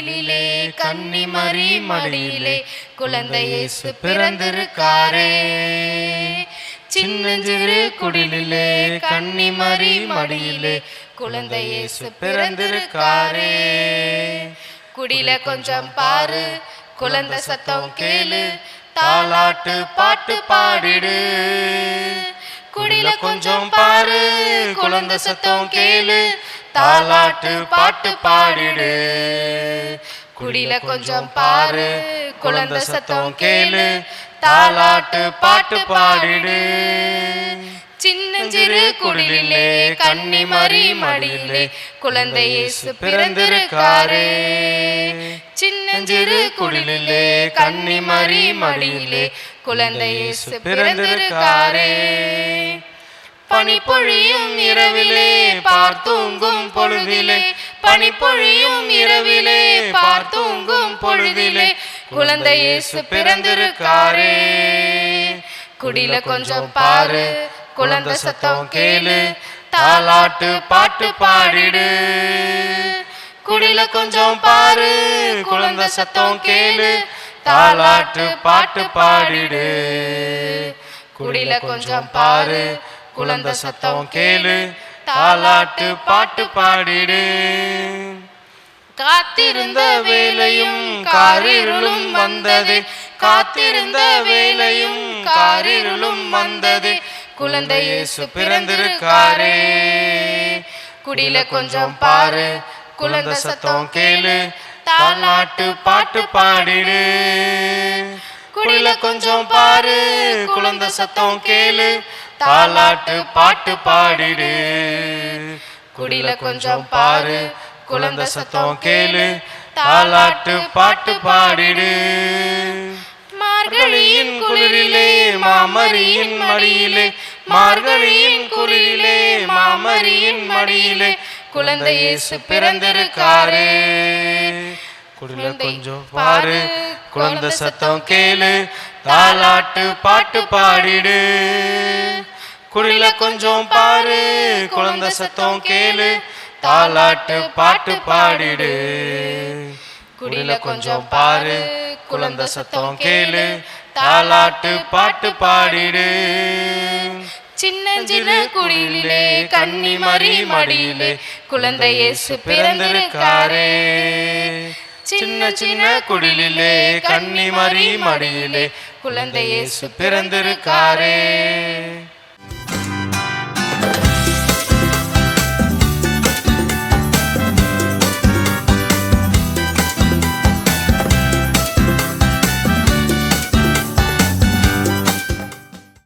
குடிலிலே கன்னிமரி மடியிலே குழந்தை இயேசு பிறந்திருக்காரே. சின்னஞ்சிறு குடிலிலே கன்னிமரி மடியிலே குழந்தை இயேசு பிறந்திருக்காரே. குடில கொஞ்சம் பாரு, குழந்தை சத்தம் கேளு, தாலாட்டு பாட்டு பாடிடு. குடில கொஞ்சம் பாரு, குழந்தை சத்தம் கேளு, தாலாட்டு பாட்டு பாடிடு. குடில கொஞ்சம் பாரு, குழந்தை சத்தம் கேளு, தாலாட்டு பாட்டு பாடிடு. சின்னஞ்சிறு குடிலிலே கன்னிமரி மடியிலே குழந்தை இயேசு பிறந்திருக்காரே. சின்னஞ்சிறு குடிலிலே கன்னிமரி மடியிலே குழந்தை இயேசு பிறந்திருக்காரே. பனிப்பொழியும் இரவிலே பார்த்தூங்கும் பொழுதிலே, பனிப்பொழியும் இரவிலே பார்த்தூங்கும் பொழுதிலே குழந்தை இயேசு பிறந்திருக்காரே. குடில கொஞ்சம் பாரு, குழந்தை சத்தம் கேளு, தாலாட்டு பாட்டு பாடிடு. குடில கொஞ்சம் பாரு, குழந்தை சத்தம் கேளு, தாலாட்டு பாட்டு பாடிடு. குடில கொஞ்சம் பாரு, குழந்தை சத்தம் கேளு, தாலாட்டு பாட்டு பாடிடு. காத்திருந்த வேளையும் காரிருளும் வந்ததே, காத்திருந்த வேளையும் காரிருளும் வந்ததே குழந்தை இயேசு பிறந்திருக்காரே. குடில கொஞ்சம் பாரு, குழந்தை சத்தம் கேளு, தாலாட்டு பாட்டு பாடிடு. குடில கொஞ்சம் பாரு, குழந்தை சத்தம் கேளு, தாலாட்டு பாட்டு பாடிடு. குடில கொஞ்சம் பாரு, குழந்தை சத்தம் கேளு, தாலாட்டு பாட்டு பாடிடு. மார்கழியின் குளிரிலே மாமரியின் மடியிலே, மார்கழியின் குளிரிலே மாமரியின் மடியிலே குழந்தை இயேசு பிறந்திருக்காரே. குடில கொஞ்சம் பாரு, குழந்தை சத்தம் கேளு, தாலாட்டு பாட்டு பாடிடு. குடில கொஞ்சம் பாரு, குழந்தை சத்தம் கேளு, தாலாட்டு பாட்டு பாடிடு. குடில கொஞ்சம் பாரு, குழந்தை சத்தம் கேளு, தாலாட்டு பாட்டு பாடிடு. சின்னஞ்சிறு குடிலிலே கன்னிமரி மடியிலே குழந்தை இயேசு பிறந்திருக்காரே. சின்ன சின்ன குடிலிலே கன்னிமரி மடியிலே குழந்தை இயேசு பிறந்திருக்காரே.